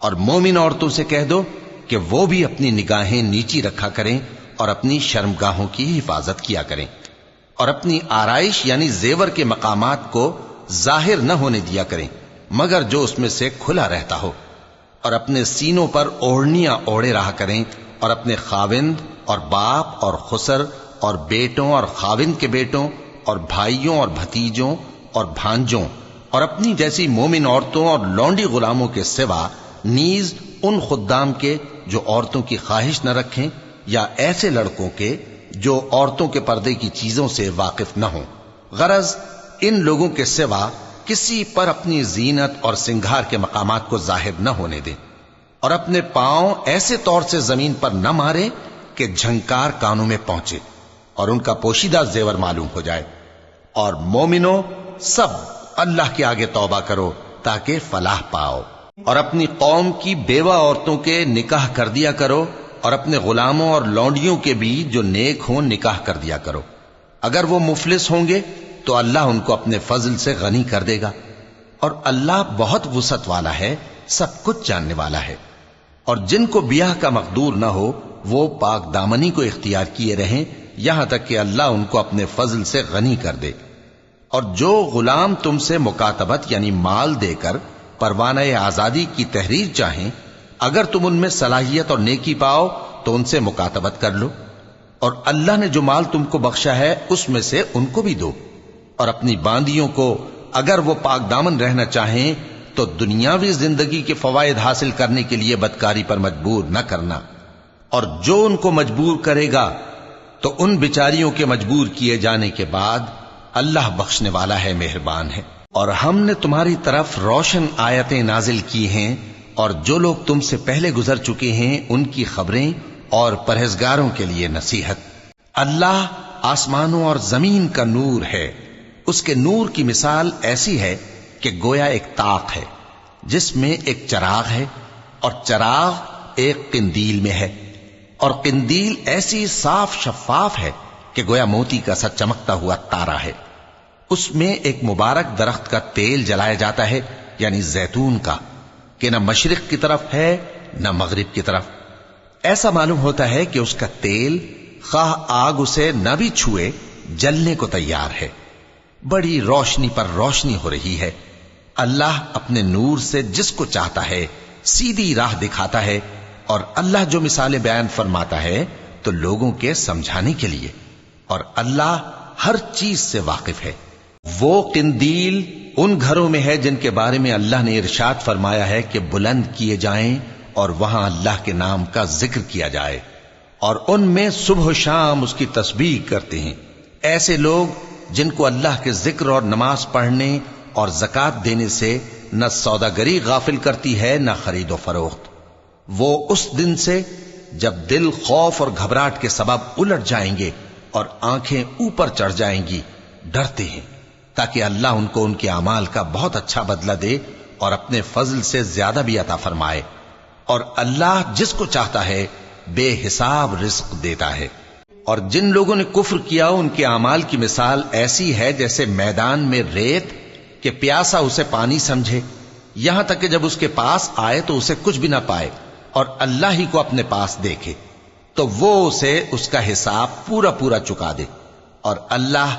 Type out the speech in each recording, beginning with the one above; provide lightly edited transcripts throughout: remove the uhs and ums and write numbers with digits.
اور مومن عورتوں سے کہہ دو کہ وہ بھی اپنی نگاہیں نیچی رکھا کریں اور اپنی شرمگاہوں کی حفاظت کیا کریں، اور اپنی آرائش یعنی زیور کے مقامات کو ظاہر نہ ہونے دیا کریں مگر جو اس میں سے کھلا رہتا ہو، اور اپنے سینوں پر اوڑھنیاں اوڑھے رہا کریں، اور اپنے خاوند اور باپ اور خسر اور بیٹوں اور خاوند کے بیٹوں اور بھائیوں اور بھتیجوں اور بھانجوں اور اپنی جیسی مومن عورتوں اور لونڈی غلاموں کے سوا نیز ان خدام کے جو عورتوں کی خواہش نہ رکھیں، یا ایسے لڑکوں کے جو عورتوں کے پردے کی چیزوں سے واقف نہ ہوں، غرض ان لوگوں کے سوا کسی پر اپنی زینت اور سنگھار کے مقامات کو ظاہر نہ ہونے دیں، اور اپنے پاؤں ایسے طور سے زمین پر نہ مارے کہ جھنکار کانوں میں پہنچے اور ان کا پوشیدہ زیور معلوم ہو جائے۔ اور مومنوں سب اللہ کے آگے توبہ کرو تاکہ فلاح پاؤ، اور اپنی قوم کی بیوہ عورتوں کے نکاح کر دیا کرو، اور اپنے غلاموں اور لونڈیوں کے بھی جو نیک ہوں نکاح کر دیا کرو۔ اگر وہ مفلس ہوں گے تو اللہ ان کو اپنے فضل سے غنی کر دے گا، اور اللہ بہت وسعت والا ہے، سب کچھ جاننے والا ہے۔ اور جن کو بیاہ کا مقدور نہ ہو وہ پاک دامنی کو اختیار کیے رہیں یہاں تک کہ اللہ ان کو اپنے فضل سے غنی کر دے۔ اور جو غلام تم سے مکاتبت یعنی مال دے کر پروانہ آزادی کی تحریر چاہیں، اگر تم ان میں صلاحیت اور نیکی پاؤ تو ان سے مکاتبت کر لو، اور اللہ نے جو مال تم کو بخشا ہے اس میں سے ان کو بھی دو۔ اور اپنی باندیوں کو اگر وہ پاک دامن رہنا چاہیں تو دنیاوی زندگی کے فوائد حاصل کرنے کے لیے بدکاری پر مجبور نہ کرنا، اور جو ان کو مجبور کرے گا تو ان بیچاریوں کے مجبور کیے جانے کے بعد اللہ بخشنے والا ہے، مہربان ہے۔ اور ہم نے تمہاری طرف روشن آیتیں نازل کی ہیں، اور جو لوگ تم سے پہلے گزر چکے ہیں ان کی خبریں اور پرہیزگاروں کے لیے نصیحت۔ اللہ آسمانوں اور زمین کا نور ہے، اس کے نور کی مثال ایسی ہے کہ گویا ایک طاق ہے جس میں ایک چراغ ہے، اور چراغ ایک قندیل میں ہے، اور قندیل ایسی صاف شفاف ہے کہ گویا موتی کا سا چمکتا ہوا تارا ہے۔ اس میں ایک مبارک درخت کا تیل جلایا جاتا ہے یعنی زیتون کا، کہ نہ مشرق کی طرف ہے نہ مغرب کی طرف۔ ایسا معلوم ہوتا ہے کہ اس کا تیل خواہ آگ اسے نہ بھی چھوئے جلنے کو تیار ہے، بڑی روشنی پر روشنی ہو رہی ہے۔ اللہ اپنے نور سے جس کو چاہتا ہے سیدھی راہ دکھاتا ہے، اور اللہ جو مثالیں بیان فرماتا ہے تو لوگوں کے سمجھانے کے لیے، اور اللہ ہر چیز سے واقف ہے۔ وہ قندیل ان گھروں میں ہے جن کے بارے میں اللہ نے ارشاد فرمایا ہے کہ بلند کیے جائیں اور وہاں اللہ کے نام کا ذکر کیا جائے، اور ان میں صبح و شام اس کی تسبیح کرتے ہیں۔ ایسے لوگ جن کو اللہ کے ذکر اور نماز پڑھنے اور زکوٰۃ دینے سے نہ سوداگری غافل کرتی ہے نہ خرید و فروخت، وہ اس دن سے جب دل خوف اور گھبراہٹ کے سبب الٹ جائیں گے اور آنکھیں اوپر چڑھ جائیں گی ڈرتے ہیں، تاکہ اللہ ان کو ان کے اعمال کا بہت اچھا بدلہ دے اور اپنے فضل سے زیادہ بھی عطا فرمائے۔ اور اللہ جس کو چاہتا ہے بے حساب رزق دیتا ہے۔ اور جن لوگوں نے کفر کیا ان کے اعمال کی مثال ایسی ہے جیسے میدان میں ریت کہ پیاسا اسے پانی سمجھے، یہاں تک کہ جب اس کے پاس آئے تو اسے کچھ بھی نہ پائے، اور اللہ ہی کو اپنے پاس دیکھے تو وہ اسے اس کا حساب پورا پورا چکا دے، اور اللہ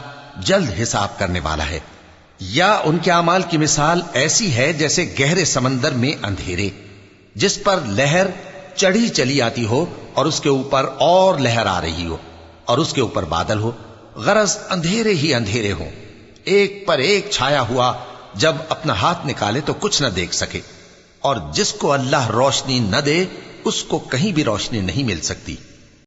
جلد حساب کرنے والا ہے۔ یا ان کے اعمال کی مثال ایسی ہے جیسے گہرے سمندر میں اندھیرے جس پر لہر چڑھی چلی آتی ہو اور اس کے اوپر اور لہر آ رہی ہو اور اس کے اوپر بادل ہو، غرض اندھیرے ہی اندھیرے ہوں، ایک پر ایک چھایا ہوا، جب اپنا ہاتھ نکالے تو کچھ نہ دیکھ سکے۔ اور جس کو اللہ روشنی نہ دے اس کو کہیں بھی روشنی نہیں مل سکتی۔